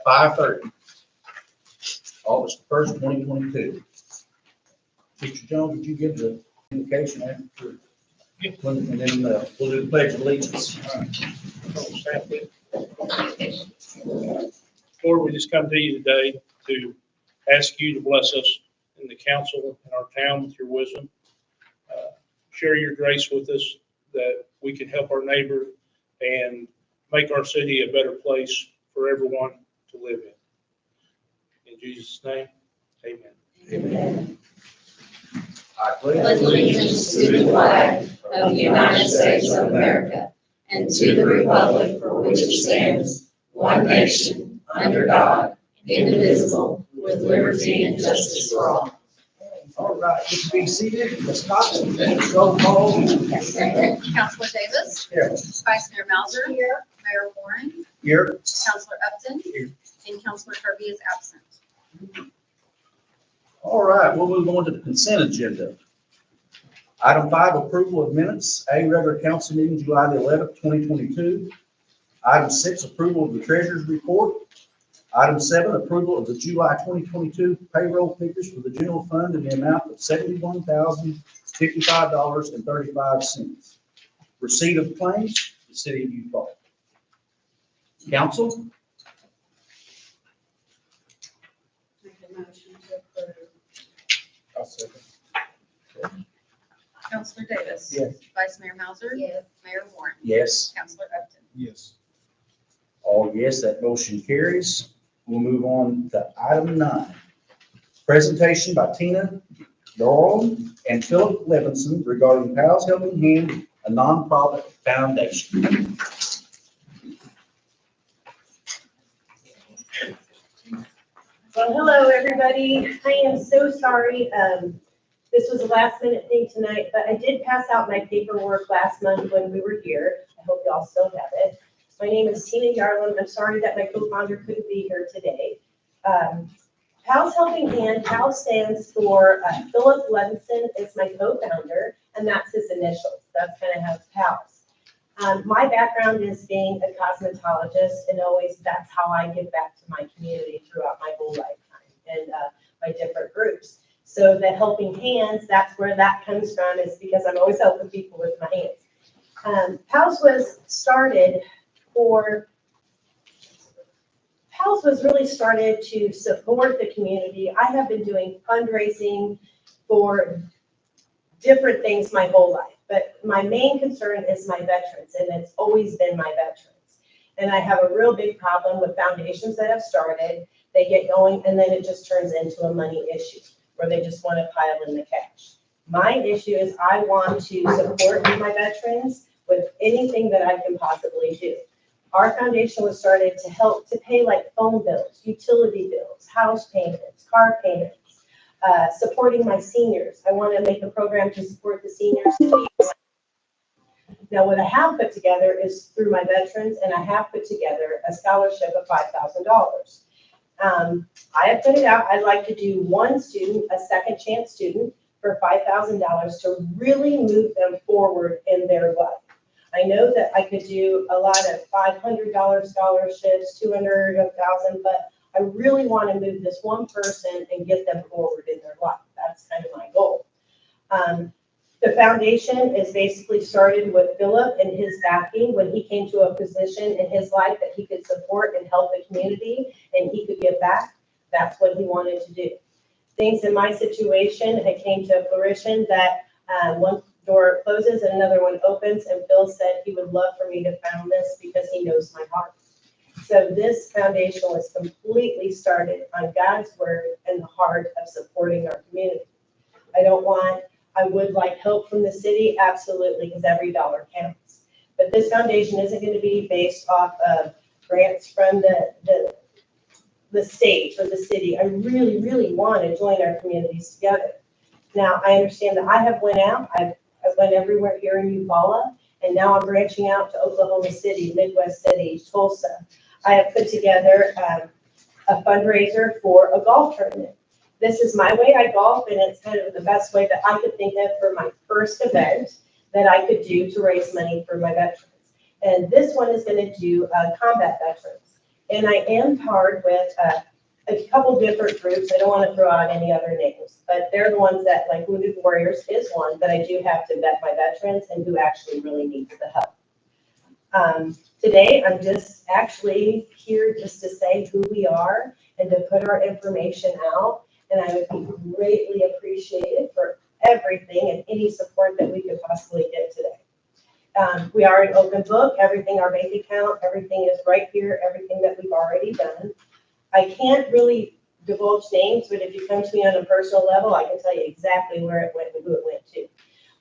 5:30. August 1st, 2022. Mr. Jones, would you give the invocation after? And then we'll do the pledge of allegiance. Lord, we just come to you today to ask you to bless us in the council in our town with your wisdom. Share your grace with us that we can help our neighbor and make our city a better place for everyone to live in. In Jesus' name, amen. Amen. I Pledge allegiance to the flag of the United States of America and to the republic for which it stands, one nation, under God, indivisible, with liberty and justice for all. All right, you can be seated. Ms. Cox, roll call. Councilor Davis. Here. Vice Mayor Mauser. Here. Mayor Warren. Here. Councilor Upton. Here. And Councilor Kirby is absent. All right, we'll move on to the consent agenda. Item 5, approval of minutes. A, regular council meeting, July the 11th, 2022. Item 6, approval of the treasurer's report. Item 7, approval of the July 2022 payroll figures for the general fund in the amount of $71,055.35. Receipt of claims, the city of Utah. Council? Make a motion to approve. I'll second. Councilor Davis. Yes. Vice Mayor Mauser. Yes. Mayor Warren. Yes. Councilor Upton. Yes. All yes, that motion carries. We'll move on to item 9. Presentation by Tina Doral and Philip Levinson regarding Pals Helping Hand, a nonprofit foundation. Well, hello, everybody. I am so sorry. This was a last minute thing tonight, but I did pass out my paperwork last month when we were here. I hope y'all still have it. My name is Tina Yarland. I'm sorry that my co-founder couldn't be here today. Pals Helping Hand, PAL stands for Philip Levinson is my co-founder, and that's his initials. That's kind of how it's PALS. My background is being a cosmetologist, and always that's how I give back to my community throughout my whole lifetime and my different groups. So the helping hands, that's where that comes from, is because I'm always helping people with my hands. PALS was started PALS was really started to support the community. I have been doing fundraising for different things my whole life, but my main concern is my veterans, and it's always been my veterans. And I have a real big problem with foundations that have started, they get going, and then it just turns into a money issue where they just want to pile in the cash. My issue is I want to support my veterans with anything that I can possibly do. Our foundation was started to help to pay like phone bills, utility bills, house payments, car payments, supporting my seniors. I want to make a program to support the seniors. Now, what I have put together is through my veterans, and I have put together a scholarship of $5,000. I have put it out. I'd like to do one student, a second chance student, for $5,000 to really move them forward in their life. I know that I could do a lot of $500 scholarships, $200, $1,000, but I really want to move this one person and get them forward in their life. That's kind of my goal. The foundation is basically started with Philip and his backing when he came to a position in his life that he could support and help the community and he could give back. That's what he wanted to do. Things in my situation had came to fruition that one door closes and another one opens, and Phil said he would love for me to found this because he knows my heart. So this foundation was completely started on God's word and the heart of supporting our community. I would like help from the city, absolutely, because every dollar counts. But this foundation isn't going to be based off of grants from the state or the city. I really, really want to join our communities together. Now, I understand that I have went out. I went everywhere here in Eufaula, and now I'm branching out to Oklahoma City, Midwest City, Tulsa. I have put together a fundraiser for a golf tournament. This is my way I golf, and it's kind of the best way that I could think of for my first event that I could do to raise money for my veterans. And this one is going to do combat veterans. And I am partnered with a couple different groups. I don't want to throw out any other names, but they're the ones that, like Wounded Warriors is one, but I do have to vet my veterans and who actually really needs the help. Today, I'm just actually here just to say who we are and to put our information out. And I would be greatly appreciated for everything and any support that we could possibly get today. We are an open book, everything, our bank account, everything is right here, everything that we've already done. I can't really divulge names, but if you come to me on a personal level, I can tell you exactly where it went and who it went to.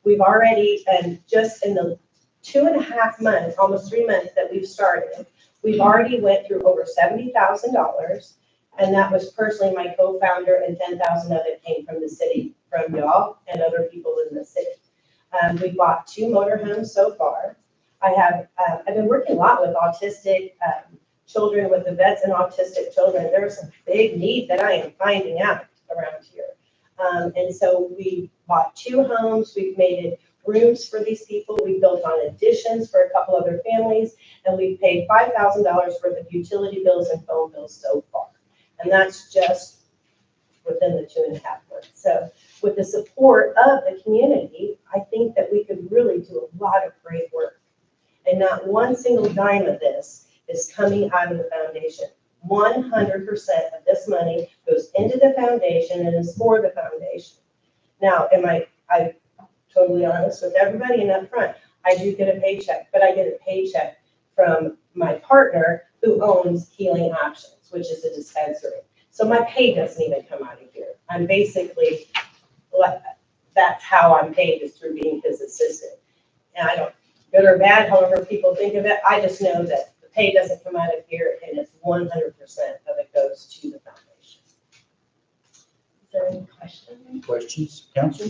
We've already, and just in the 2.5 months, almost 3 months that we've started, we've already went through over $70,000. And that was personally my co-founder, and 10,000 of it came from the city, from y'all and other people in the city. We bought 2 motorhomes so far. I've been working a lot with autistic children, with the vets and autistic children. There's a big need that I am finding out around here. And so we bought 2 homes. We've made it rooms for these people. We built on additions for a couple other families, and we've paid $5,000 worth of utility bills and phone bills so far. And that's just within the 2.5 months. So with the support of the community, I think that we could really do a lot of great work. And not one single dime of this is coming out of the foundation. 100% of this money goes into the foundation and is for the foundation. Now, I'm totally honest with everybody and up front, I do get a paycheck, but I get a paycheck from my partner who owns Healing Options, which is a dispensary. So my pay doesn't even come out of here. I'm basically, that's how I'm paid, is through being his assistant. And I don't, good or bad, however people think of it, I just know that the pay doesn't come out of here, and it's 100% of it goes to the foundation. Is there any questions? Questions, council?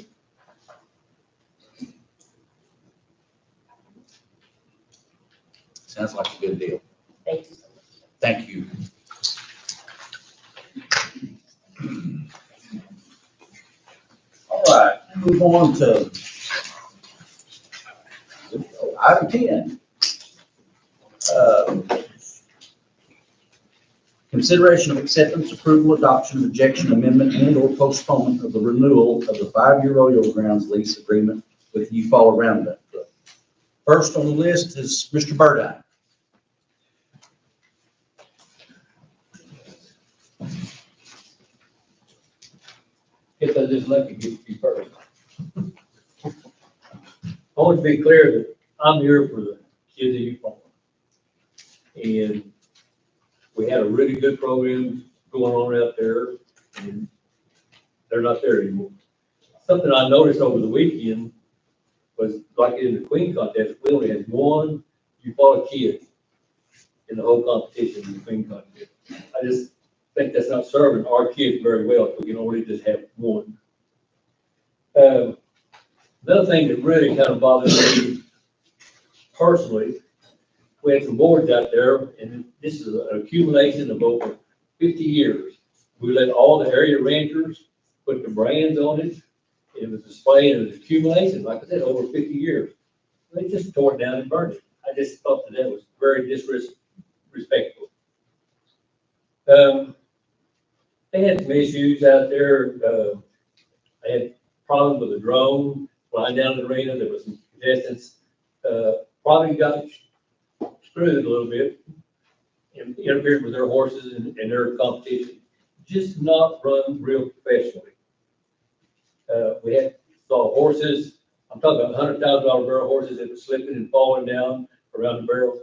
Sounds like a good deal. Thank you so much. Thank you. All right, move on to item 10. Consideration of acceptance, approval, adoption, rejection, amendment, and/or postponement of the renewal of the 5-year rodeo grounds lease agreement with Eufaula Roundup Club. First on the list is Mr. Burdine. Guess I just lucky to get you first. I want to be clear that I'm here for the kids of Eufaula. And we had a really good program going on out there, and they're not there anymore. Something I noticed over the weekend was, like in the Queen contest, we only had 1 Eufaula kid in the whole competition in the Queen contest. I just think that's not serving our kids very well if we can only just have 1. Another thing that really kind of bothers me personally, we had some boards out there, and this is an accumulation of over 50 years. We let all the area rangers put the brands on it. It was displayed as accumulation, like I said, over 50 years. They just tore it down and burned it. I just thought that was very disrespectful. They had some issues out there. They had problems with a drone flying down the arena. There was some contestants probably got screwed a little bit and interfered with their horses and their competition. Just not run real professionally. We saw horses, I'm talking about $100,000 barrel horses that were slipping and falling down around the barrels,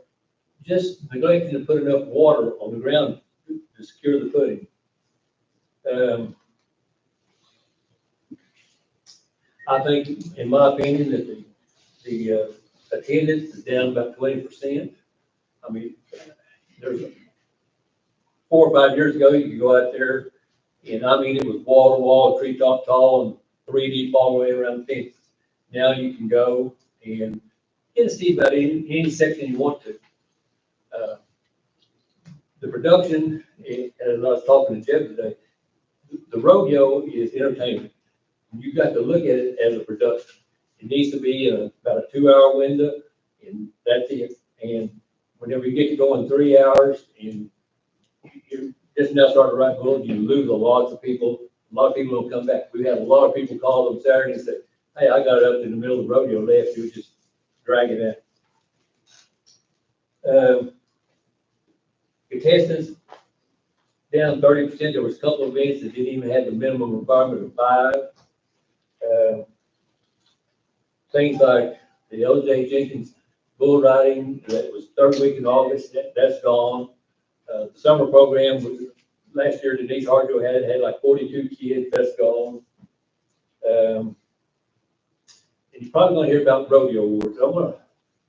just neglecting to put enough water on the ground to secure the footing. I think, in my opinion, that the attendance is down about 20%. I mean, there's 4 or 5 years ago, you could go out there, and I mean, it was wall to wall, treetop tall, and 3 deep all the way around the fence. Now you can go and get to see about any section you want to. The production, as I was talking to Jeff today, the rodeo is entertainment. You got to look at it as a production. It needs to be about a 2-hour window, and that's it. And whenever you get to go in 3 hours, and just now started writing bulletins, you lose a lot of people. A lot of people don't come back. We had a lot of people call them Saturday and say, hey, I got up in the middle of the rodeo left, you was just dragging it. Contestants down 30%. There was a couple of events that didn't even have the minimum requirement of 5. Things like the OJ Jenkins bull riding, that was third week in August, that's gone. The summer program was, last year Denise Harjo had like 42 kids, that's gone. And you're probably gonna hear about rodeo awards. I wanna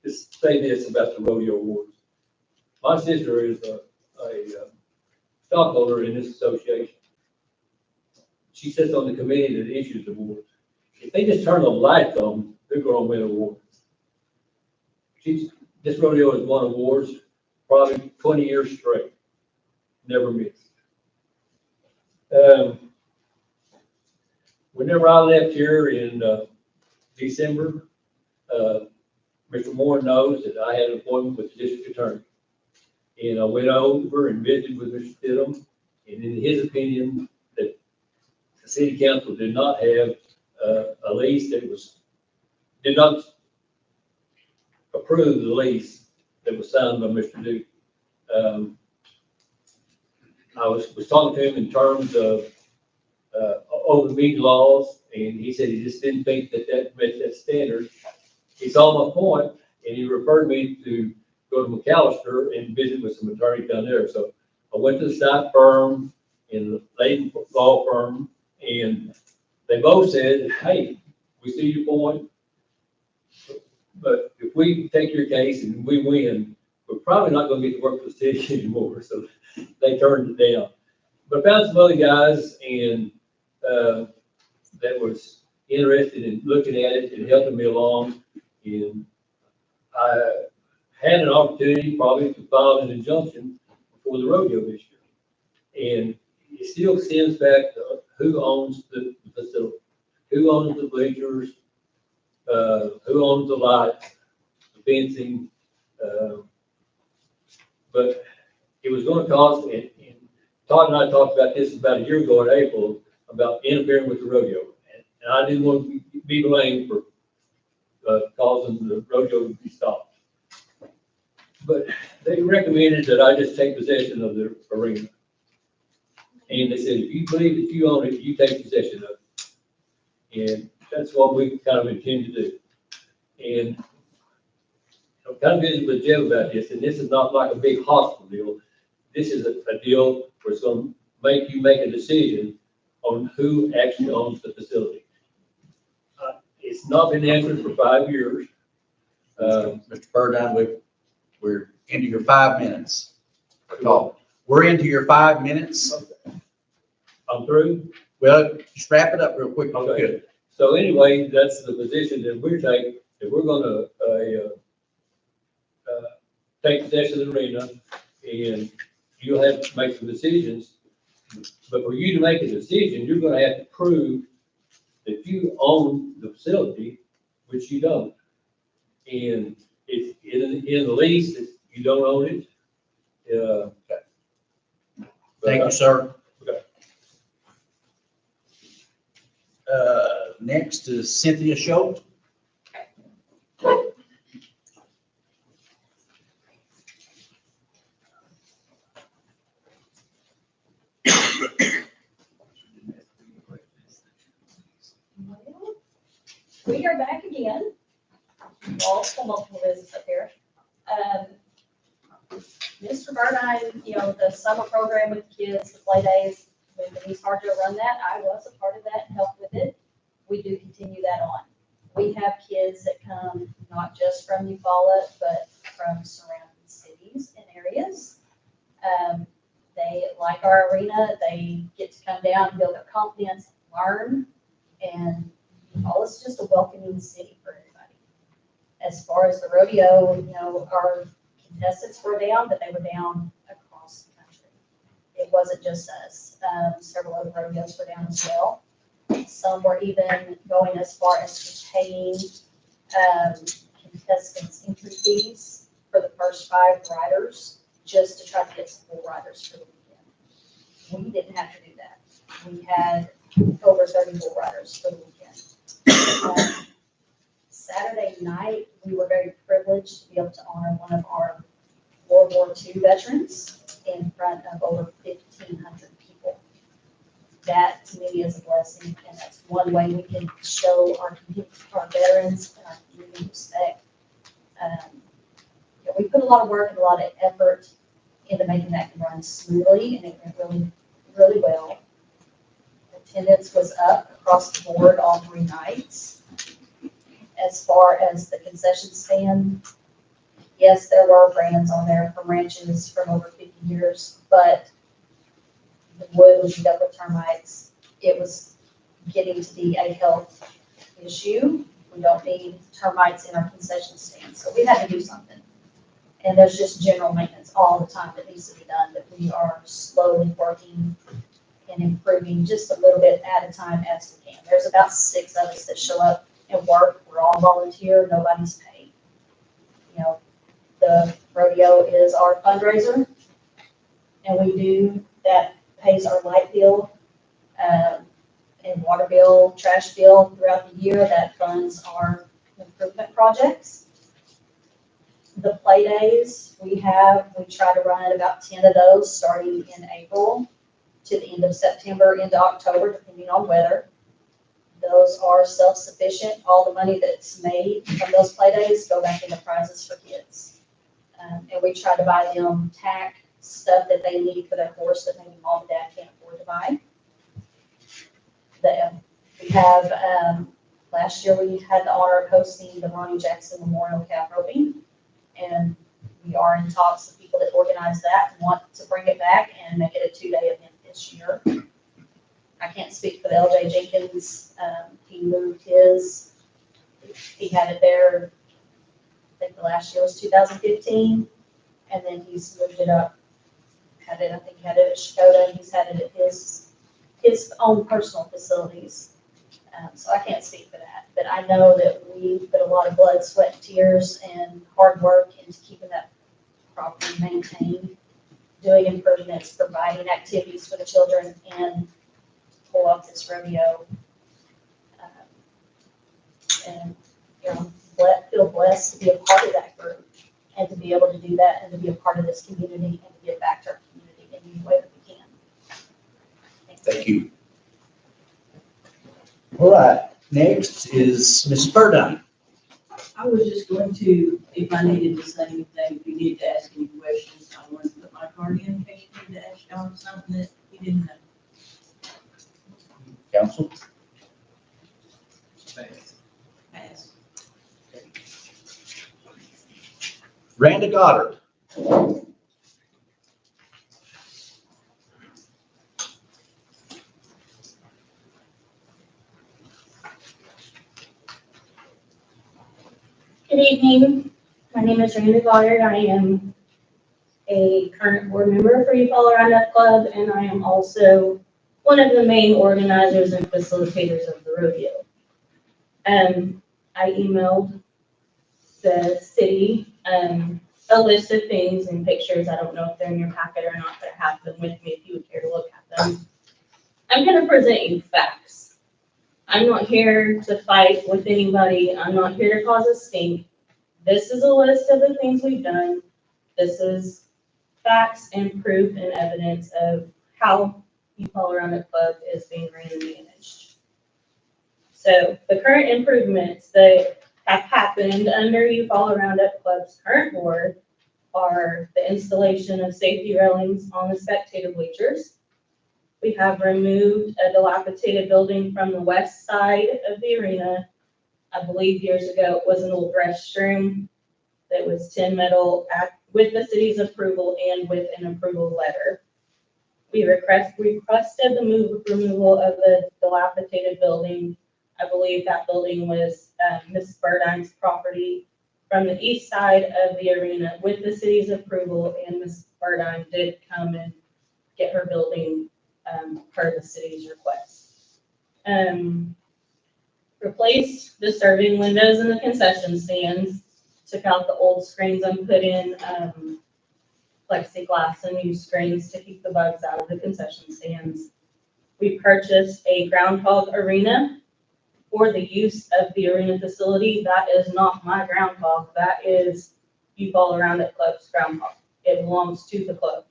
just say this about the rodeo awards. My sister is a stockholder in this association. She sits on the committee that issues the awards. If they just turn the lights on, they're gonna win awards. This rodeo has won awards probably 20 years straight, never missed. Whenever I left here in December, Mr. Moore knows that I had an appointment with the district attorney. And I went over and visited with Mr. Stidham, and in his opinion, that the city council did not have a lease that did not approve the lease that was signed by Mr. Duke. I was talking to him in terms of open meeting laws, and he said he just didn't think that met that standard. He saw my point, and he referred me to go to McAllister and visit with some attorneys down there. So I went to the site firm in the Layton law firm, and they both said, hey, we see your point, but if we take your case and we win, we're probably not going to get to work for the city anymore. So they turned it down. But I found some other guys and that was interested in looking at it and helping me along. And I had an opportunity probably to file an injunction before the rodeo this year. And it still stems back to who owns the facility, who owns the bleachers, who owns the lights, the fencing. But it was going to cost, and Todd and I talked about this about a year ago in April, about interfering with the rodeo. And I didn't want to be blamed for causing the rodeo to be stopped. But they recommended that I just take possession of the arena. And they said, if you believe that you own it, you take possession of it. And that's what we kind of intend to do. And I'm kind of visiting with Jeff about this, and this is not like a big hospital deal. This is a deal where it's going to make you make a decision on who actually owns the facility. It's not been answered for 5 years. Mr. Burdine, we're into your 5 minutes. We're into your 5 minutes. I'm through. Well, just wrap it up real quick. Okay. So anyway, that's the position that we're taking, that we're gonna, take possession of the arena, and you'll have to make some decisions. But for you to make a decision, you're gonna have to prove that you own the facility, which you don't. And if in the lease, that you don't own it, Thank you, sir. Okay. Next is Cynthia Schultz. We are back again. All multiple visits up here. Mr. Burdine, the summer program with the kids, the play days, when Denise Harjo run that, I was a part of that and helped with it. We do continue that on. We have kids that come not just from Eufaula, but from surrounding cities and areas. They like our arena. They get to come down, build their confidence, learn, and Eufaula's just a welcoming city for everybody. As far as the rodeo, our contestants were down, but they were down across the country. It wasn't just us. Several other rodeos were down as well. Some were even going as far as to paying contestants entry fees for the first 5 riders, just to try to get some more riders for the weekend. we didn't have to do that. We had over 30 bull riders for the weekend. Saturday night, we were very privileged to be able to honor one of our World War II veterans in front of over 1,500 people. That to me is a blessing, and that's one way we can show our veterans and our community respect. We put a lot of work and a lot of effort into making that run smoothly, and it went really, really well. Attendance was up across the board all 3 nights. As far as the concession stand, yes, there were brands on there from ranches from over 50 years, but the wood was eaten up with termites. It was getting to be a health issue. We don't need termites in our concession stand, so we had to do something. And there's just general maintenance all the time that needs to be done, but we are slowly working and improving just a little bit at a time as we can. There's about 6 of us that show up and work. We're all volunteer, nobody's paid. You know, the rodeo is our fundraiser, and we do, that pays our light bill, and water bill, trash bill throughout the year. That funds our improvement projects. The play days we try to run about 10 of those starting in April to the end of September into October, depending on weather. Those are self-sufficient. All the money that's made from those play days go back into prizes for kids. And we try to buy them tack, stuff that they need for their horse that maybe mom and dad can't afford to buy. We have, last year we had the honor of hosting the Ronnie Jackson Memorial Calf Roping. And we are in talks with people that organize that and want to bring it back and make it a 2-day event this year. I can't speak for the LJ Jenkins. He moved his, he had it there, I think the last year was 2015, and then he's moved it up. I think he had it at Shkoda, and he's had it at his own personal facilities. So I can't speak for that, but I know that we put a lot of blood, sweat, and tears and hard work into keeping that property maintained, doing improvements, providing activities for the children, and pull off this rodeo. And, you know, feel blessed to be a part of that group and to be able to do that and to be a part of this community and to give back to our community in any way that we can. Thank you. All right, next is Mrs. Burdine. I was just going to, if I needed to say anything, if you needed to ask any questions, I wanted to put my card in case you needed to ask y'all something that you didn't know. Council? Pass. Randa Goddard. Good evening. My name is Randa Goddard. I am a current board member for Eufaula Roundup Club, and I am also one of the main organizers and facilitators of the rodeo. I emailed the city a list of things and pictures. I don't know if they're in your packet or not, but I have them with me if you would care to look at them. I'm going to present you facts. I'm not here to fight with anybody. I'm not here to cause a stink. This is a list of the things we've done. This is facts and proof and evidence of how Eufaula Roundup Club is being ran and managed. So the current improvements that have happened under Eufaula Roundup Club's current board are the installation of safety railings on the spectator bleachers. We have removed a dilapidated building from the west side of the arena. I believe years ago it was an old restroom that was tin metal with the city's approval and with an approval letter. We requested the removal of the dilapidated building. I believe that building was Ms. Burdine's property from the east side of the arena with the city's approval, and Ms. Burdine did come and get her building per the city's request. Replaced the serving windows in the concession stands, took out the old screens and put in plexiglass and new screens to keep the bugs out of the concession stands. We purchased a groundhog arena for the use of the arena facility. That is not my groundhog. That is You Fall Around It Club's groundhog. It belongs to the club.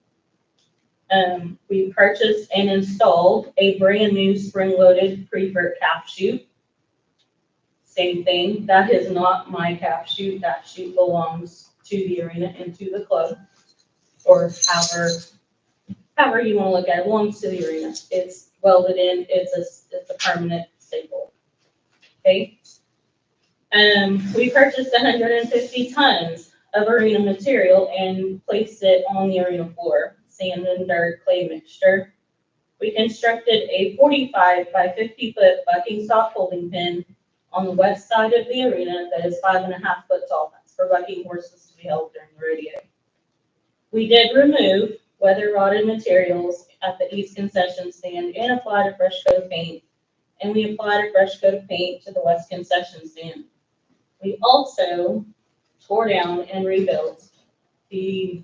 We purchased and installed a brand new spring-loaded pre-vert calf chute. Same thing. That is not my calf chute. That chute belongs to the arena and to the club, or however you want to look at it. It belongs to the arena. It's welded in. It's a permanent staple. Okay. We purchased 150 tons of arena material and placed it on the arena floor. Sand and dirt clay mixture. We constructed a 45 by 50 foot bucking stock holding pen on the west side of the arena that is 5.5 foot tall. That's for bucking horses to be held during the rodeo. We did remove weather rotted materials at the east concession stand and applied a fresh coat of paint. And we applied a fresh coat of paint to the west concession stand. We also tore down and rebuilt the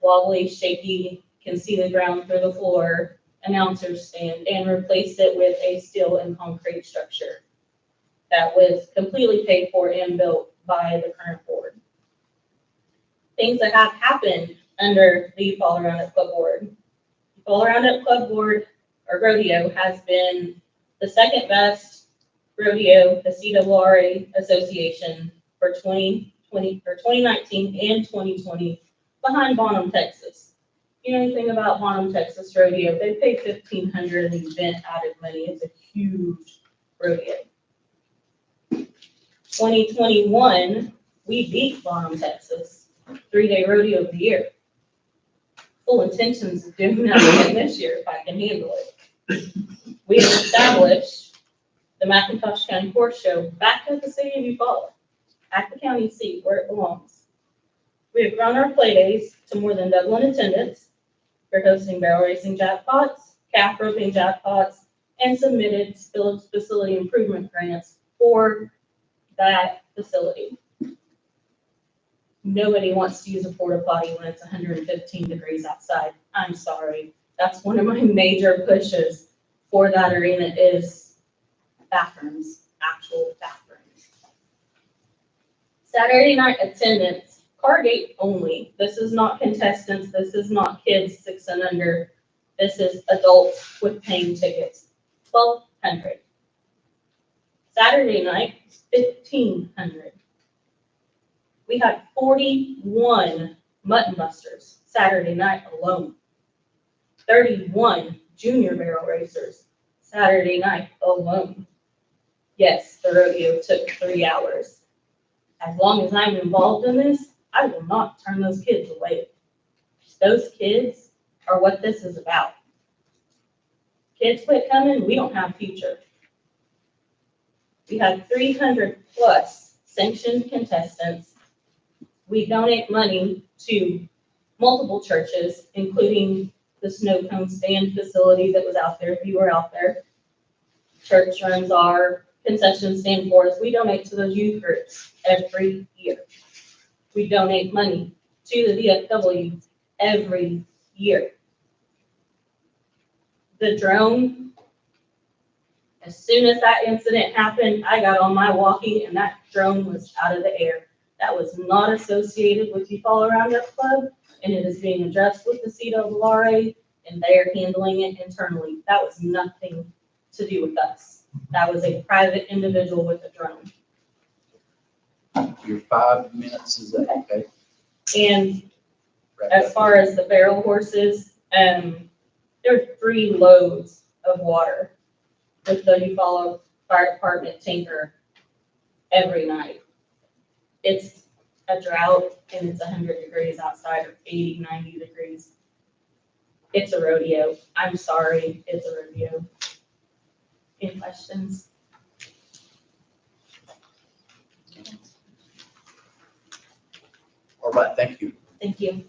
wobbly, shaky, can see the ground through the floor announcer stand and replaced it with a steel and concrete structure that was completely paid for and built by the current board. Things that have happened under the Fall Around It Club board. The Fall Around It Club board or rodeo has been the second best rodeo the CWRA Association for 2019 and 2020 behind Bonham, Texas. You know anything about Bonham, Texas rodeo? They pay $1,500 an event added money. It's a huge rodeo. 2021, we beat Bonham, Texas, 3-day rodeo of the year. Full intentions of doing that again this year if I can handle it. We have established the McIntosh County Horse Show back at the city of Eufaula, at the county seat where it belongs. We have grown our play days to more than double in attendance. We're hosting barrel racing jackpots, calf roping jackpots, and submitted facility improvement grants for that facility. Nobody wants to use a porta potty when it's 115 degrees outside. I'm sorry. That's one of my major pushes for that arena is bathrooms, actual bathrooms. Saturday night attendance. Car gate only. This is not contestants. This is not kids 6 and under. This is adults with paying tickets. 1,200. Saturday night, 1,500. We had 41 mutton busters Saturday night alone. 31 junior barrel racers Saturday night alone. Yes, the rodeo took 3 hours. As long as I'm involved in this, I will not turn those kids away. Those kids are what this is about. Kids quit coming, we don't have future. We had 300 plus sanctioned contestants. We donate money to multiple churches, including the snow cone stand facility that was out there, if you were out there. Church runs our concession stand for us. We donate to those youth groups every year. We donate money to the VFW every year. The drone, as soon as that incident happened, I got on my walkie and that drone was out of the air. That was not associated with the Fall Around It Club, and it is being addressed with the CWRA, and they are handling it internally. That was nothing to do with us. That was a private individual with a drone. Your 5 minutes, is that okay? And as far as the barrel horses, there are 3 loads of water with the Eufaula Fire Department tanker every night. It's a drought and it's 100 degrees outside or 80, 90 degrees. It's a rodeo. I'm sorry, it's a rodeo. Any questions? All right, thank you. Thank you.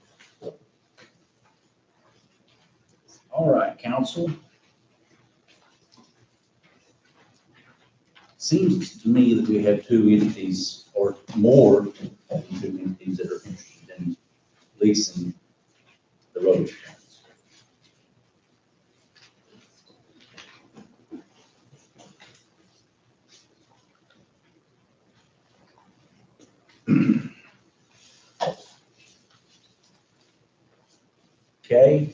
All right, council. Seems to me that we have 2 entities or more than 2 entities that are interested in leasing the road accounts. Okay,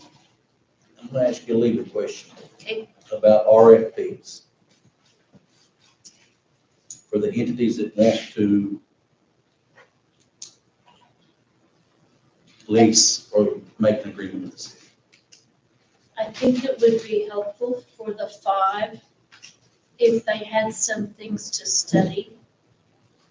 I'm gonna ask you a legal question Okay. about RFPs. For the entities that want to lease or make an agreement with the city. I think it would be helpful for the 5 if they had some things to study.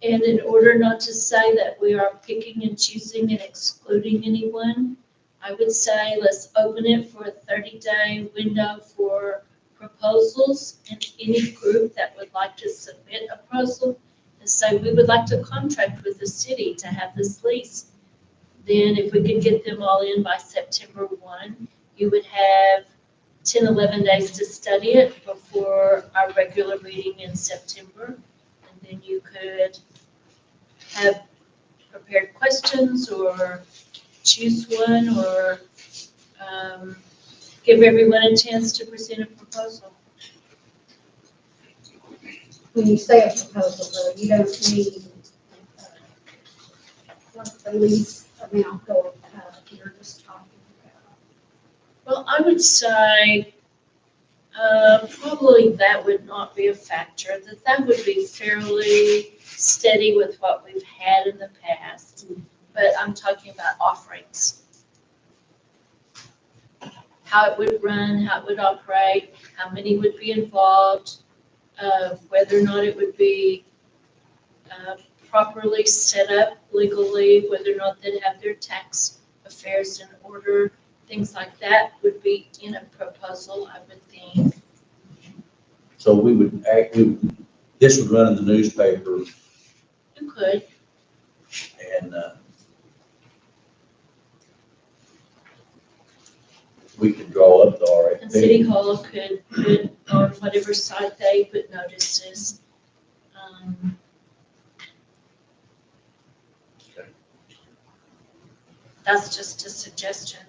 And in order not to say that we are picking and choosing and excluding anyone, I would say let's open it for a 30-day window for proposals, and any group that would like to submit a proposal and say, we would like to contract with the city to have this lease. Then if we could get them all in by September 1, you would have 10, 11 days to study it before our regular meeting in September. And then you could have prepared questions or choose one or give everyone a chance to present a proposal. When you say a proposal, though, you don't need, like the lease amount going up, you're just talking about. Well, I would say probably that would not be a factor, that would be fairly steady with what we've had in the past. But I'm talking about offerings. How it would run, how it would operate, how many would be involved, whether or not it would be properly set up legally, whether or not they'd have their tax affairs in order, things like that would be in a proposal, I would think. So we would this would run in the newspaper You could, and we could draw up the RFP. and City Hall could, on whatever site they put notices. Okay. That's just a suggestion.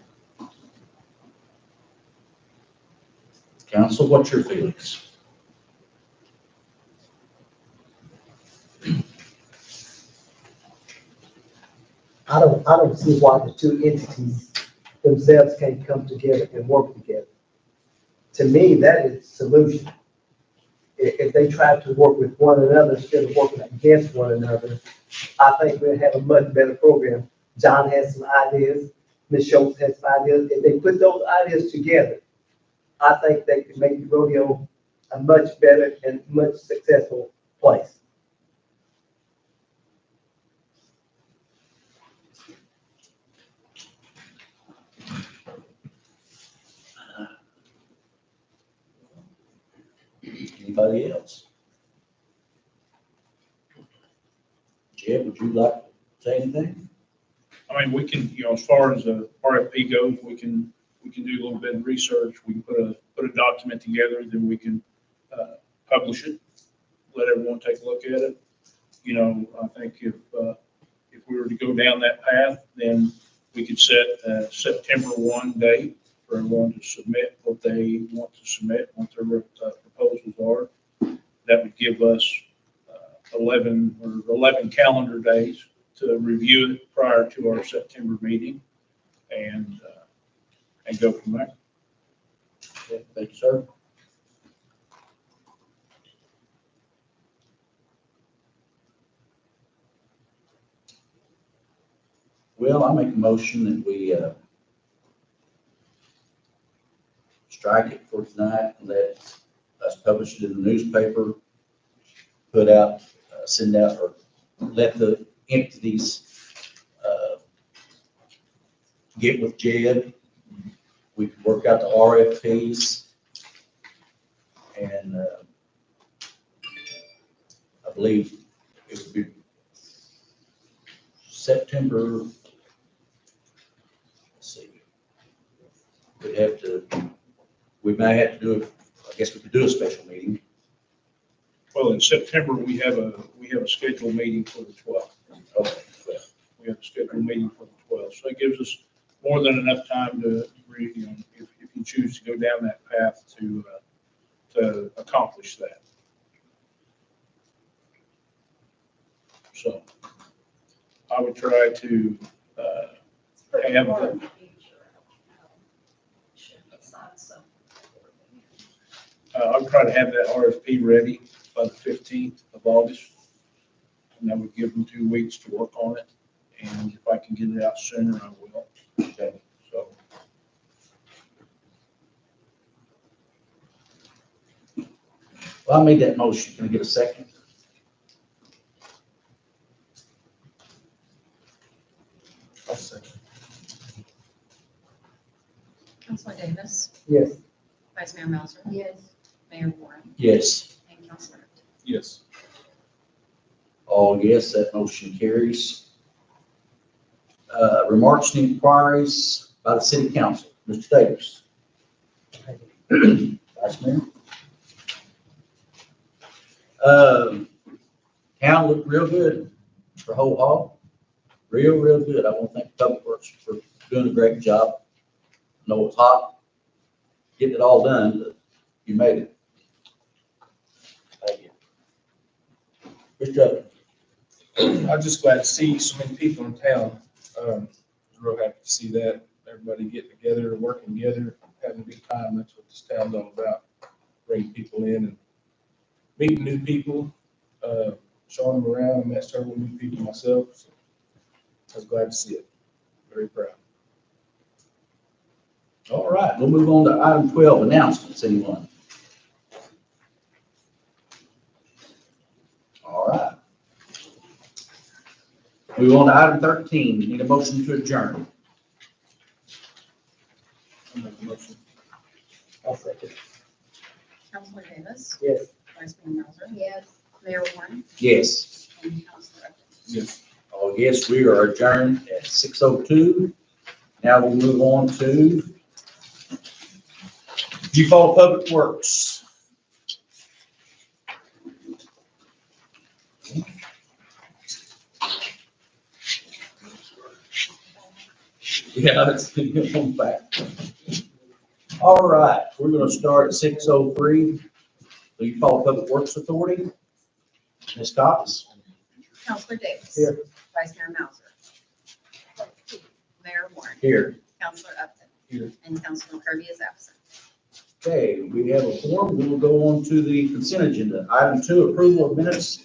Council, what's your feelings? I don't see why the two entities themselves can't come together and work together. To me, that is the solution. If they try to work with one another instead of working against one another, I think we'll have a much better program. John has some ideas, Ms. Schultz has some ideas. If they put those ideas together, I think they could make the rodeo a much better and much successful place. Anybody else? Jed, would you like to say anything? I mean, we can, as far as a RFP goes, we can do a little bit of research. We can put a document together, then we can publish it, let everyone take a look at it. I think if we were to go down that path, then we could set a September 1 date for everyone to submit what they want to submit, what their proposals are. That would give us 11 calendar days to review it prior to our September meeting and go from there. Okay, thank you, sir. Well, I make a motion that we strike it for tonight and let us publish it in the newspaper, put out, send out, or let the entities get with Jed. We can work out the RFPs. And I believe it would be September, let's see. We may have to do it, I guess we could do a special meeting. Well, in September, we have a scheduled meeting for the 12th. Okay, well, We have a scheduled meeting for the well. So it gives us more than enough time to, if you choose to go down that path to accomplish that. So I would try to have the, I'll try to have that RFP ready by the 15th of August. And that would give them 2 weeks to work on it. And if I can get it out sooner, I will. Okay, so. Well, I made that motion. Can I get a second? I'll second. Councilor Davis, Yes. Vice Mayor Melser, Yes. Mayor Warren, Yes. and Councilor Upton. Yes. All yes, that motion carries. Remarks and inquiries by the city council. Mr. Davis. Vice Mayor. Town looked real good for whole hog. Real good. I want to thank Public Works for doing a great job. I know it's hot, getting it all done, but you made it. Thank you. Mr. Upton. I'm just glad to see so many people in town. Real happy to see that. Everybody getting together, working together, having a good time. That's what this town's all about. Bringing people in and meeting new people, showing them around. I met several new people myself. So I was glad to see it. Very proud. All right, we'll move on to item 12, announcements. Anyone? All right. Move on to item 13. Need a motion to adjourn. I'll make a motion. I'll second. Councilor Davis, Yes. Vice Mayor Melser, Yes. Mayor Warren, Yes. and Councilor Upton. Yes. Oh, yes, we are adjourned at 6:02. Now we'll move on to Default Public Works. Yeah, it's on back. All right, we're gonna start at 6:03. The Default Public Works Authority. Ms. Cox? Councilor Davis. Here. Vice Mayor Melser. Mayor Warren, Here. Councilor Upton. Here. And Councilor Kirby is absent. Okay, we have a form. We will go on to the consent agenda. Item 2, approval of minutes.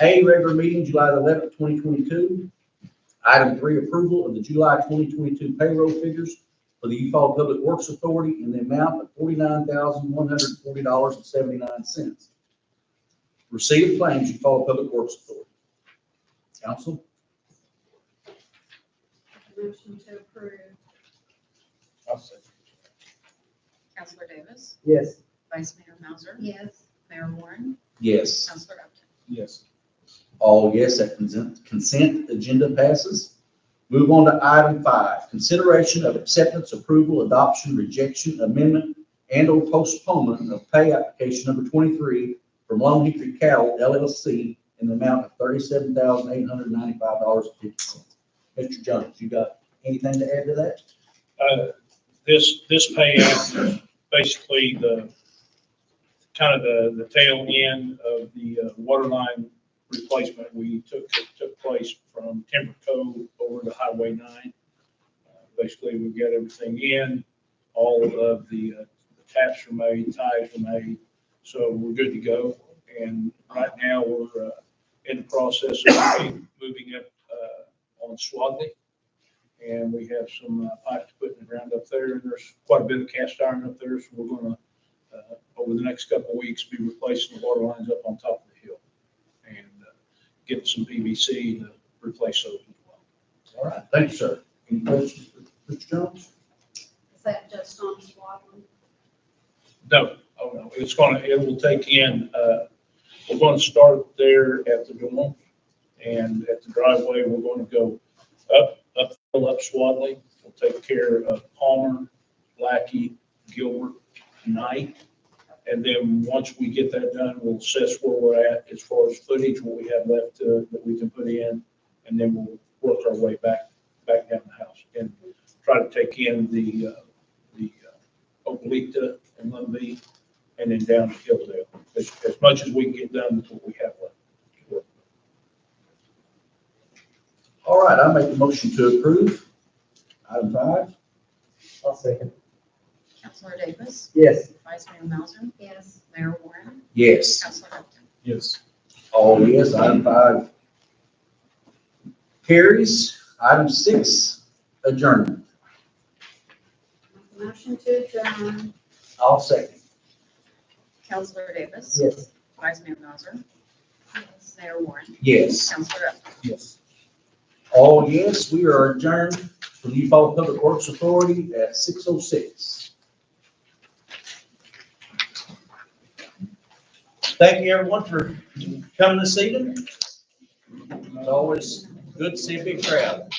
A, regular meeting, July 11th, 2022. Item 3, approval of the July 2022 payroll figures for the Uphall Public Works Authority in the amount of $49,140.79. Receipt of claims, Uphall Public Works Authority. Council? Motion to approve. I'll second. Councilor Davis, Yes. Vice Mayor Melser, Yes. Mayor Warren, Yes. Councilor Upton. Yes. All yes, that consent agenda passes. Move on to item 5, consideration of acceptance, approval, adoption, rejection, amendment, and/or postponement of pay application number 23 from Lone Hickory Cattle LLC in the amount of $37,895.50. Mr. Jones, you got anything to add to that? This pay act is basically the tail end of the water line replacement that took place from Timber Cove over to Highway 9. Basically, we've got everything in, all of the taps are made, ties are made, so we're good to go. And right now, we're in the process of moving up on Swadley. And we have some pipes put in the ground up there, and there's quite a bit of cast iron up there, so we're gonna, over the next couple of weeks, be replacing the water lines up on top of the hill and getting some PVC to replace those as well. All right, thank you, sir. Any questions for Mr. Jones? Is that just on Swadley? No, it will take in, we're gonna start there at the dorm, and at the driveway, we're gonna go up Swadley. We'll take care of Palmer, Lackey, Gilbert, Knight. And then once we get that done, we'll assess where we're at as far as footage, what we have left that we can put in, and then we'll work our way back back down the house and try to take in the Opelika and Lumbee and then down to Hilldale. As much as we can get done with what we have left. All right, I make a motion to approve. Item 5. I'll second. Councilor Davis, Yes. Vice Mayor Mauser, Yes. Mayor Warren, Yes. Councilor Upton. Yes. All yes, item 5 carries. Item 6, adjournment. Motion to adjourn. I'll second. Councilor Davis. Yes. Vice Mayor Mauser, Mayor Warren, Yes. Councilor Upton. Yes. All yes, we are adjourned from the Eufaula Public Works Authority at 6:06. Thank you, everyone, for coming this evening. It's always good to see a big crowd.